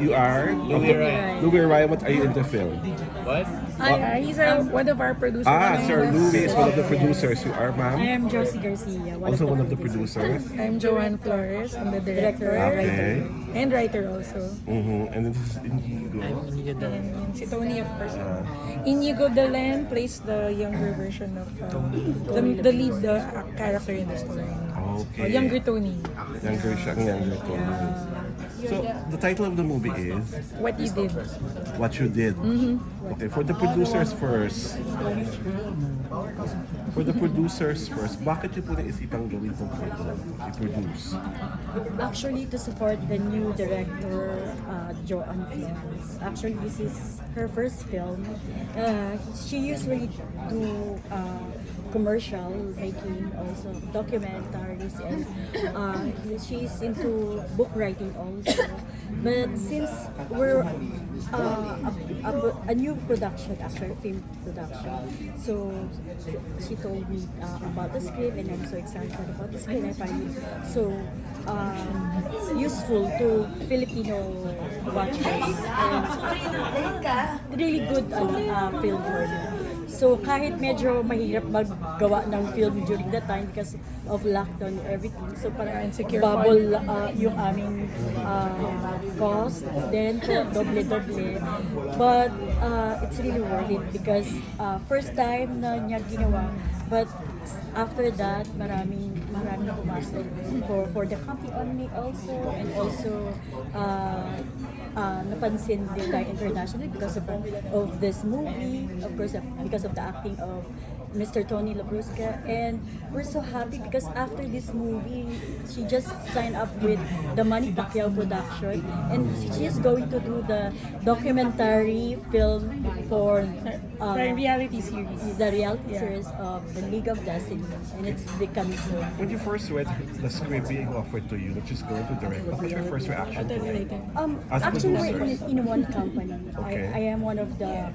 You are? Louis Ryan. Louis Ryan, what are you into film? What? He's one of our producers. Sir Louis is one of the producers. You are, I ma'am? am Josie Garcia, Also one of the producers. I'm Joan Flores. I'm the director. Okay. And writer also. And this is Inigo. And si Tony, of course. Inigo Delen plays the younger version of the lead character in the story. Okay. Younger Tony. Younger siya, ang younger to. So, the title of the movie is What You Did. What You Did. Okay, for the producers first. Bakit niyo po naisipang gawin itong film? I-produce? Actually, to support the new director, Joan Flores. Actually, this is her first film. She usually do commercial making, also documentaries, and she's into book writing also. But since we're a new production, actually film production, so she told me about the script, and I'm so excited about the script. I find it so useful to Filipino watchers, and really good film for me. So kahit medyo mahirap maggawa ng film during that time because of lockdown and everything, so parang bubble yung aming cost, then doble-doble. But it's really worth it because first time na niya ginawa, but after that maraming pumasok for the company on me also, and also napansin din tayo internationally because of this movie, of course, because of the acting of Mr. Tony Labrusca, and we're so happy because after this movie, she just signed up with the Manny Pacquiao production, and she's going to do the documentary film for Reality series. the reality series of the League of Destiny, and it's becoming so. When you first read the script being offered to you, which is going to direct, what was your first reaction to it? As a Actually, producer? we're in one company. Okay. I am one of the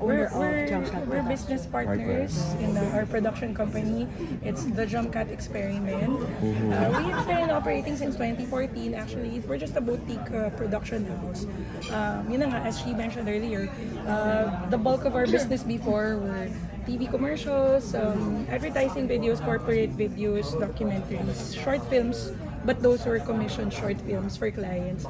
owner of Jump We're business partners in our production company. It's the Drumcat Experiment. We've been operating since 2014. Actually, we're just a boutique production house. Yun na nga, as she mentioned earlier, the bulk of our business before were TV commercials, advertising videos, corporate videos, documentaries, short films, but those were commissioned short films for clients.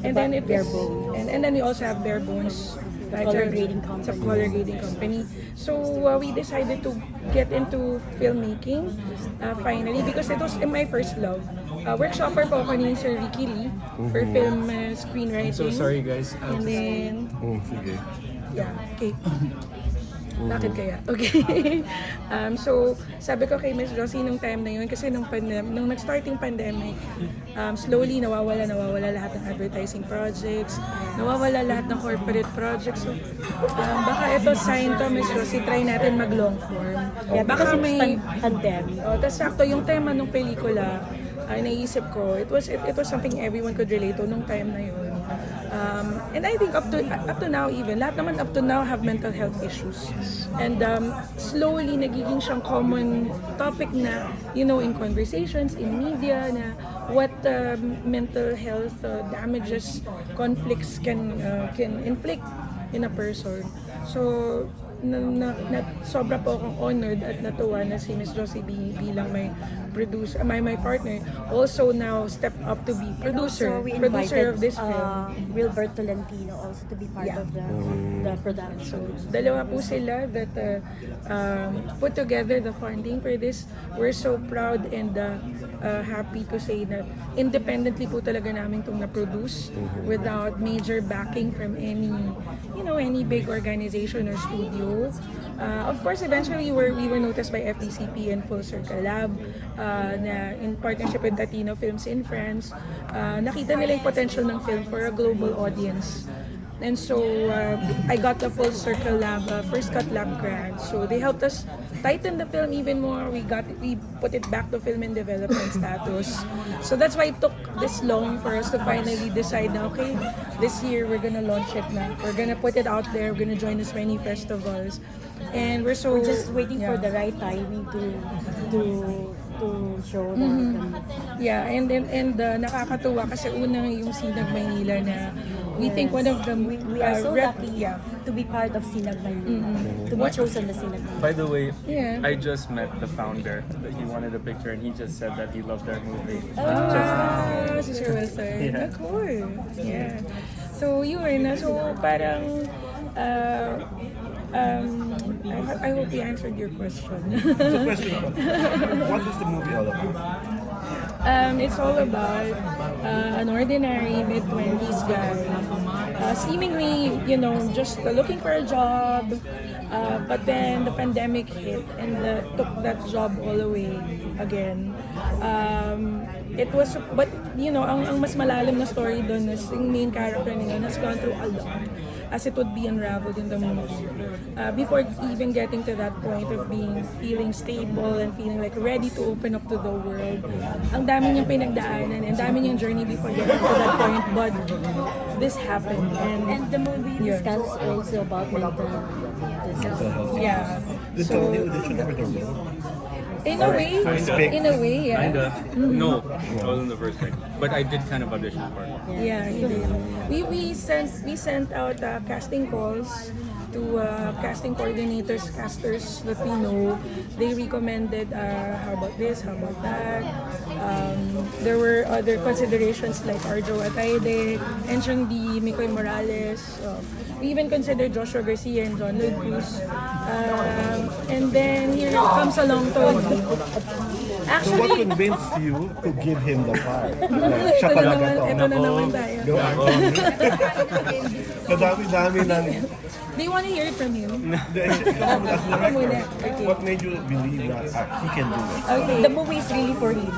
And then it is, and then we also have Bare Bones, Color grading company. It's a color grading company. So we decided to get into filmmaking finally because it was my first love. Workshopper po ako ni Sir Ricky Lee for film screenwriting. So sorry guys. And then, Sige. yeah, okay. Bakit kaya? Okay. So, sabi ko kay Miss Josie nung time na yun, kasi nung nag-starting pandemic, slowly nawawala lahat ng advertising projects, nawawala lahat ng corporate projects. So, baka ito sign to, Miss Josie, try natin mag-long form. Yeah, Baka because may... pandemic. Tapos sakto, yung tema ng pelikula, ay naisip ko, it was something everyone could relate to nung time na yun. And I think up to now even, lahat naman up to now have mental health issues. And slowly nagiging siyang common topic na, in conversations, in media, na what mental health damages, conflicts can inflict in a person. So, sobra po akong honored at natuwa na si Miss Josie bilang my producer, my partner, also now stepped up to be producer of this film. Wilbert Tolentino also to be part of the production. So, dalawa po sila that put together the funding for this. We're so proud and happy to say that independently po talaga namin itong na-produce without major backing from any big organization or studio. Of course, eventually we were noticed by FDCP and Full Circle Lab na in partnership with Latino Films in France. Nakita nila yung potential ng film for a global audience. And so, I got the Full Circle Lab, First Cut Lab grant. So, they helped us tighten the film even more. We put it back to film and development status. So, that's why it took this long for us to finally decide na, okay, this year we're gonna launch it na. We're gonna put it out there. We're gonna join as many festivals. And we're just waiting for the right timing to show that. Yeah, and nakakatuwa kasi unang yung Sinag Maynila na we think one of the We are so lucky yeah. to be part of Sinag Maynila, to be chosen the Sinag Maynila. By the way, Yeah. I just met the founder. He wanted a picture and he just said that he loved our movie. Ah, si Sir Wilson. Yeah. Cool. Yeah. So, yun. So, parang, I hope you answered your question. So question about what is the movie all about? It's all about an ordinary mid-20s guy, seemingly, just looking for a job, but then the pandemic hit and took that job all away again. It was, but ang mas malalim na story doon is yung main character nila has gone through a lot, as it would be unraveled in the movie. Before even getting to that point of feeling stable and feeling like ready to open up to the world, ang dami niyang pinagdaanan and dami niyang journey before getting to that point, but this happened. And the movie discusses also about mental health. Yeah. Did So, you audition for the role? in a way, yeah. Kinda. No, I wasn't the first pick. But I did kind of audition for it. Yeah, he did. We sent out casting calls to casting coordinators, casters that we know. They recommended how about this, how about that. There were other considerations like Arjo Atayde, Enchong D, Mikoy Morales. We even considered Joshua Garcia and John Lopez. And then here comes along Tony. So what Actually, convinced you to give him the part? Like, siya talaga to. ito na naman tayo. Go on. Kadami-dami ng... They want to hear it from you. Ikaw as the Ako muna. director, Okay. what made you believe that he can do it? Okay. The movie is really for him.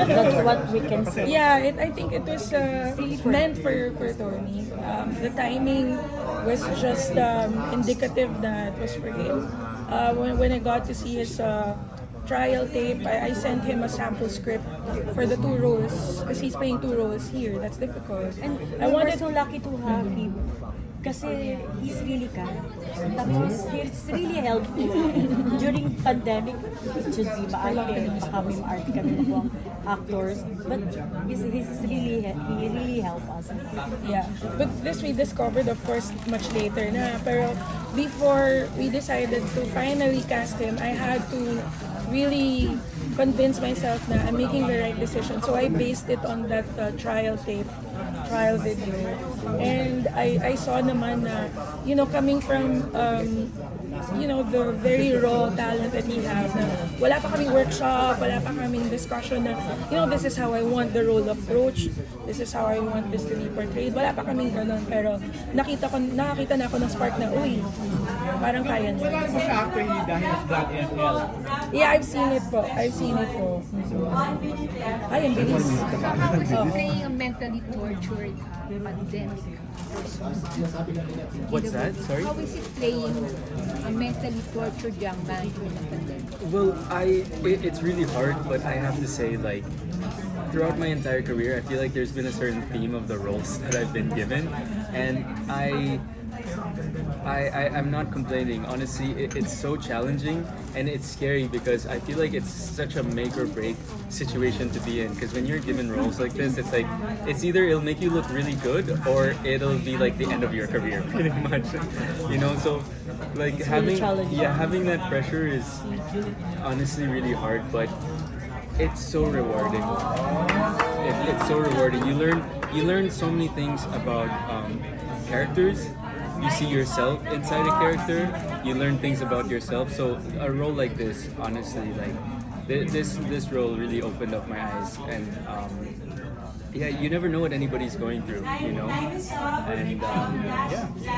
That's what we can say. Yeah, I think it was meant for Tony. The timing was just indicative that it was for him. When I got to see his trial tape, I sent him a sample script for the 2 roles because he's playing 2 roles here. That's difficult. And I we were wanted so lucky to have him. Kasi he's really kind. Tapos he's really helpful. During pandemic, it should be maarte, baka may maarte kami ng actors. But he really helped us. Yeah, but this we discovered, of course, much later na. Pero before we decided to finally cast him, I had to really convince myself na I'm making the right decision. So I based it on that trial video. And I saw naman na, coming from, the very raw talent that he has, na wala pa kaming workshop, wala pa kaming discussion na, this is how I want the role approached, this is how I want this to be portrayed. Wala pa kaming ganun, pero nakakita na ako ng spark na, uy, parang kaya niya. Wala mo siya after he died of that NL. Yeah, I've seen it po. Ay, ang bilis. Playing a mentally tortured pandemic person. What's that? Sorry? How is it playing a mentally tortured young man during a pandemic? Well, it's really hard, but I have to say, like, throughout my entire career, I feel like there's been a certain theme of the roles that I've been given, and I'm not complaining. Honestly, it's so challenging and it's scary because I feel like it's such a make or break situation to be in. Because when you're given roles like this, it's like it's either it'll make you look really good or it'll be like the end of your career, pretty much. So like really challenging. having that pressure is honestly really hard, but it's so rewarding. It's so rewarding. You learn so many things about characters. You see yourself inside a character. You learn things about yourself. So a role like this, honestly, like this role really opened up my eyes. And you never know what anybody's going through, And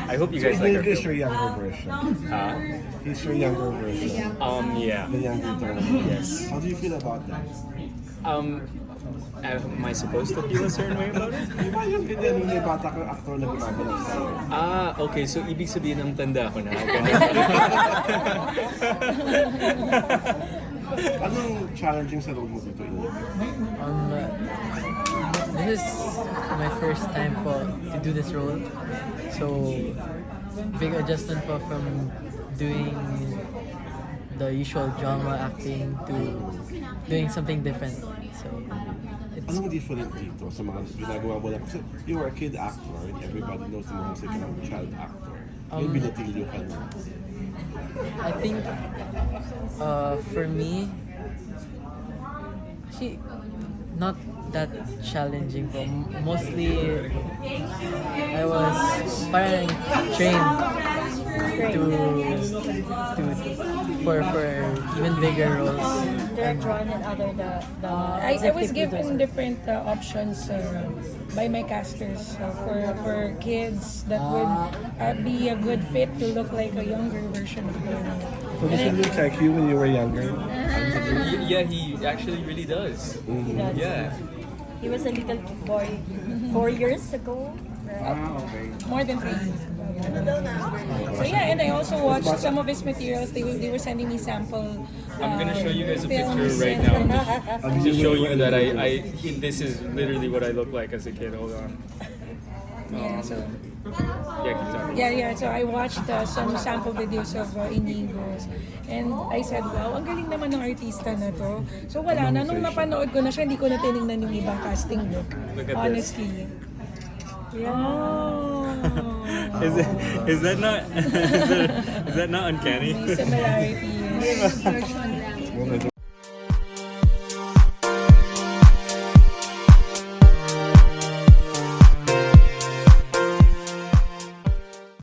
I hope you guys like our He's film. your younger version. He's your younger version. Yeah. The younger version. Yes. How do you feel about that? Am I supposed to feel a certain way about it? Di ba yung ganyan may bata kang actor na gumagawa sa'yo? Okay. So ibig sabihin ng tanda ko na. Ganun. Anong challenging sa role mo dito? This is my first time po to do this role. So, big adjustment po from doing the usual drama acting to doing something different. So it's Anong different dito sa mga ginagawa mo lang? Kasi you are a kid actor and everybody knows na mahusay ka ng child actor. Yung binatilyo ka na. I think for me, actually not that challenging po. Mostly I was parang trained to for even bigger roles. Direct Joan and other the I was executive given producer. different options by my casters for kids that would be a good fit to look like a younger version of me. So does he look like you when you were younger? Yeah, he actually really does. That's- Yeah. He was a little boy 4 years ago. Right? Okay. More than 3 years. So yeah, and I also watched some of his materials. They were sending me sample. I'm gonna show you guys a films picture right and- now. To show you that this is literally what I look like as a kid. Hold on. Yeah, so Yeah, keep talking. yeah. So I watched some sample videos of Inigo's, and I said, wow, ang galing naman ng artista na to. So wala na, nung napanood ko na siya, hindi ko na tinignan yung ibang casting look. Look at this. Honestly. Oh. Is that not uncanny? May similarities. Version lang.